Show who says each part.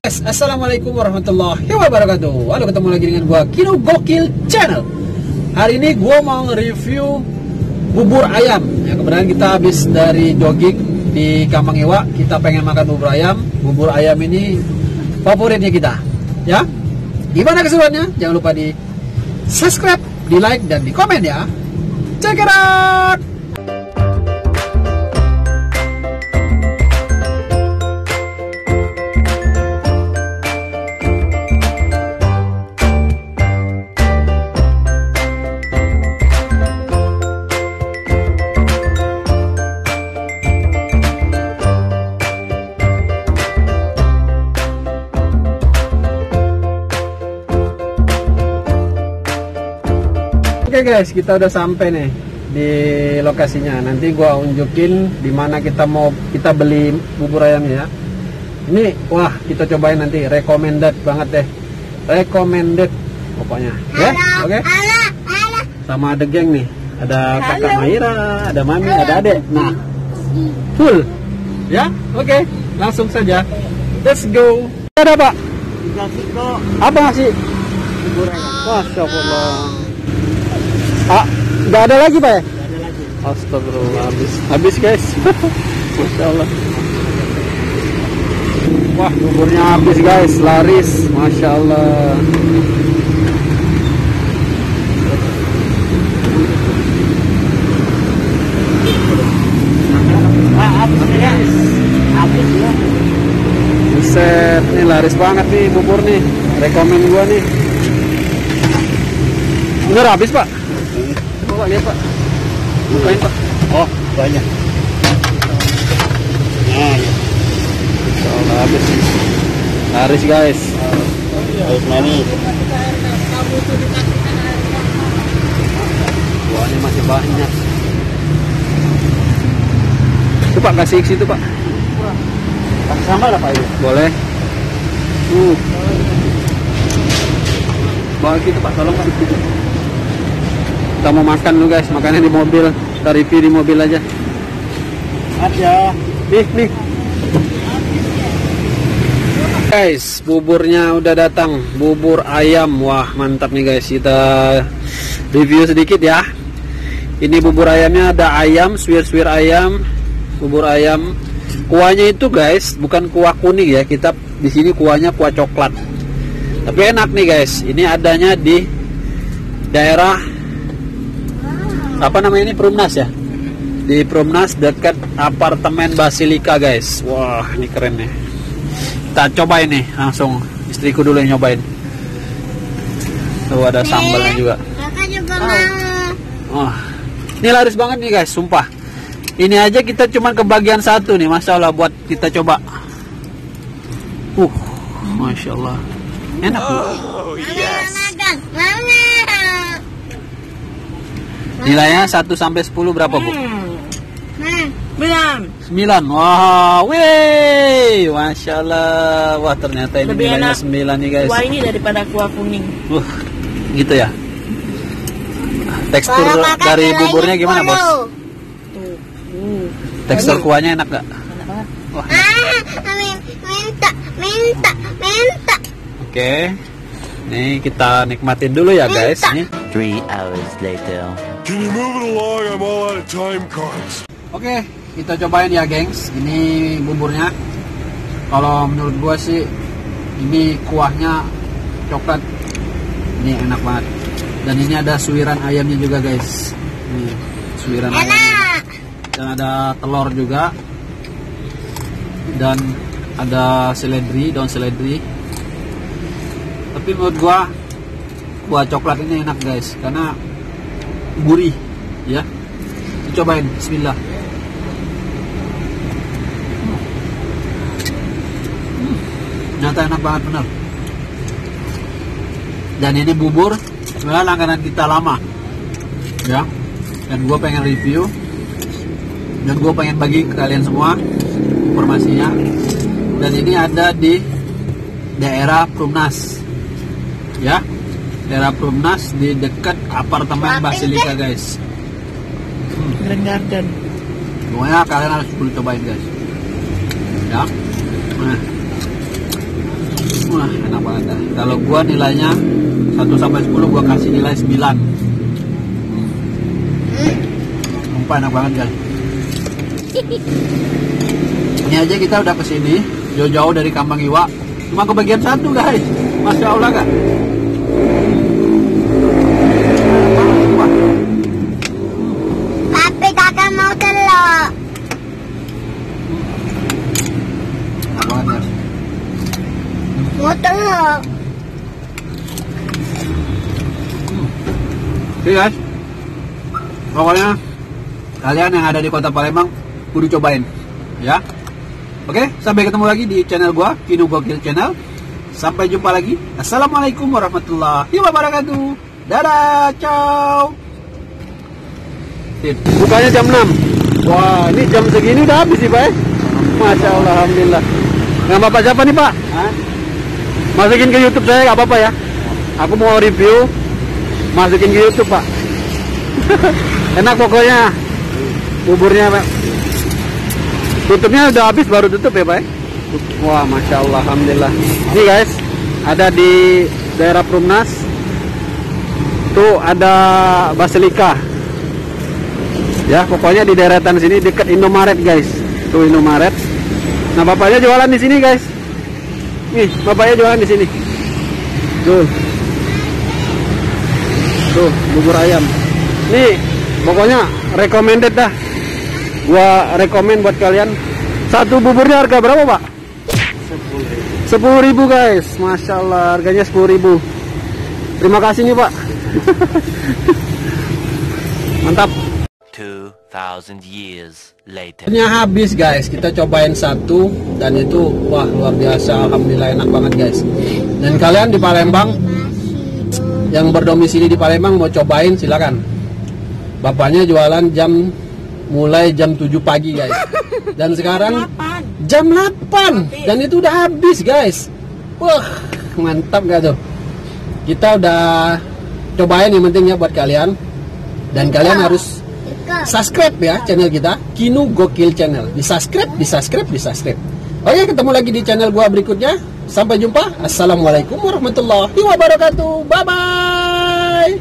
Speaker 1: guys, assalamualaikum warahmatullahi wabarakatuh. Halo, ketemu lagi dengan gua Kino Gokil Channel. Hari ini gua mau nge-review bubur ayam. Ya, kebetulan kita habis dari jogging di Kampang Iwa. Kita pengen makan bubur ayam. Bubur ayam ini favoritnya kita. Ya, gimana keseruannya? Jangan lupa di subscribe, di like, dan di komen ya. Check it out. Oke guys, kita udah sampai nih di lokasinya. Nanti gua unjukin di mana kita beli bubur ayamnya ya. Ini wah, kita cobain nanti, recommended banget deh. Recommended pokoknya. Ya, oke. Sama ada geng nih. Ada Kakak Maira, ada Mami, ada Adek. Nah, full. Ya, oke. Langsung saja. Let's go. Ada Pak? Apa ngasih? Bubur ayam. Masya Allah. Ah, nggak ada lagi Pak ya? Nggak ada lagi. Astagfirullah, habis guys. Masya Allah. Wah, buburnya habis guys, laris. Masya Allah. Habis ya. Buset, ini laris banget nih bubur nih. Rekomen gua nih. Bener habis Pak? Pak, lihat Pak, bukain Pak. Oh, banyak. Nah, insya Allah habis. Laris guys. Baik manis. Buahnya masih banyak. Itu Pak, kasih ke situ Pak. Kasih sambal lah Pak ini. Boleh. Bawa gitu Pak, tolong Pak. Kita mau makan dulu guys, makannya di mobil. Kita review di mobil aja. Aja. Nih. Guys, buburnya udah datang. Bubur ayam. Wah, mantap nih guys. Kita review sedikit ya. Ini bubur ayamnya ada ayam, suwir-suwir ayam, bubur ayam. Kuahnya itu guys, bukan kuah kuning ya. Kita di sini kuahnya kuah coklat. Tapi enak nih guys. Ini adanya di daerah apa namanya ini, Perumnas ya, di Perumnas dekat apartemen Basilika guys. Wah, ini keren nih. Kita cobain nih langsung, istriku dulu yang nyobain. Tuh ada sambalnya juga.
Speaker 2: Kakak juga mau.
Speaker 1: Wah, ini laris banget nih guys, sumpah. Ini aja kita cuman kebagian satu nih, masya Allah, buat kita coba. Masya Allah, enak.
Speaker 2: Oh yes.
Speaker 1: Nilainya 1 sampai 10 berapa Bu?
Speaker 2: 9.
Speaker 1: Wah, weh, masya Allah. Wah, ternyata ini
Speaker 2: lebih
Speaker 1: nilainya
Speaker 2: enak
Speaker 1: 9 nih guys.
Speaker 2: Kuah ini daripada kuah kuning.
Speaker 1: Gitu ya. Tekstur dari buburnya gimana bos? Tekstur kuahnya enak gak?
Speaker 2: Enak banget.
Speaker 1: Wah.
Speaker 2: Minta.
Speaker 1: Oke. Nih kita nikmatin dulu ya guys. Nih.
Speaker 3: 3 hours later.
Speaker 4: Can you move it along? I'm all out of time cards.
Speaker 1: Oke, kita cobain ya gengs. Ini buburnya. Kalau menurut gua sih ini kuahnya coklat. Ini enak banget. Dan ini ada suiran ayamnya juga guys. Nih, suiran ayamnya. Dan ada telur juga. Dan ada seledri, daun seledri. Tapi menurut gua kuah coklat ini enak guys, karena gurih ya. Cobain, bismillah. Nyata enak banget bener. Dan ini bubur sebenarnya langganan kita lama ya, dan gue pengen review dan gue pengen bagi ke kalian semua informasinya. Dan ini ada di daerah Perumnas ya, daerah Perumnas di dekat apartemen Basilika guys.
Speaker 2: Grand Garden.
Speaker 1: Pokoknya kalian harus perlu cobain guys ya. Nah, Wah, enak banget dah. Kalau gua nilainya 1 sampai 10 gua kasih nilai 9. Sumpah enak banget guys. Ini aja kita udah kesini jauh-jauh dari Kambang Iwa, cuma kebagian 1 guys. Masya Allah kan.
Speaker 2: Tapi kakak mau telur.
Speaker 1: Enak banget guys.
Speaker 2: Mau telur.
Speaker 1: Oke guys, pokoknya kalian yang ada di kota Palembang kudu cobain ya. Oke, sampai ketemu lagi di channel gua, Kinu Gokil Channel. Sampai jumpa lagi. Assalamualaikum warahmatullahi wabarakatuh. Dadah, ciao. Bukanya jam 6. Wah, ini jam segini udah habis sih, Pak. Masya Allah, alhamdulillah. Nama Bapak siapa nih, Pak? Masukin ke YouTube saya, nggak apa-apa ya. Aku mau review, masukin ke YouTube, Pak. Enak pokoknya. Buburnya, Pak. Tutupnya udah habis, baru tutup ya, Pak. Wah, Masya Allah, alhamdulillah. Ini guys, ada di daerah Perumnas. Tuh ada Basilika. Ya, pokoknya di deretan sini dekat Indomaret, guys. Tuh Indomaret. Nah, bapaknya jualan di sini, guys. Nih, bapaknya jualan di sini. Tuh. Tuh, bubur ayam. Nih, pokoknya recommended dah. Gua rekomen buat kalian. Satu buburnya harga berapa, Pak? 10.000 guys. Masya Allah, harganya 10.000. Terima kasih nih, Pak. Mantap.
Speaker 3: 2,000 years later.
Speaker 1: Ini habis guys, kita cobain satu dan itu wah luar biasa, alhamdulillah enak banget guys. Dan kalian di Palembang yang berdomisili di Palembang mau cobain silakan. Bapaknya jualan mulai jam 7 pagi guys. Dan sekarang jam 8 dan itu udah habis guys. Wah, mantap gak tuh? Kita udah cobain, yang penting ya buat kalian. Dan kalian harus subscribe ya channel kita, Kinu Gokil Channel. Di subscribe. Oke, ketemu lagi di channel gua berikutnya. Sampai jumpa. Assalamualaikum warahmatullahi wabarakatuh. Bye bye.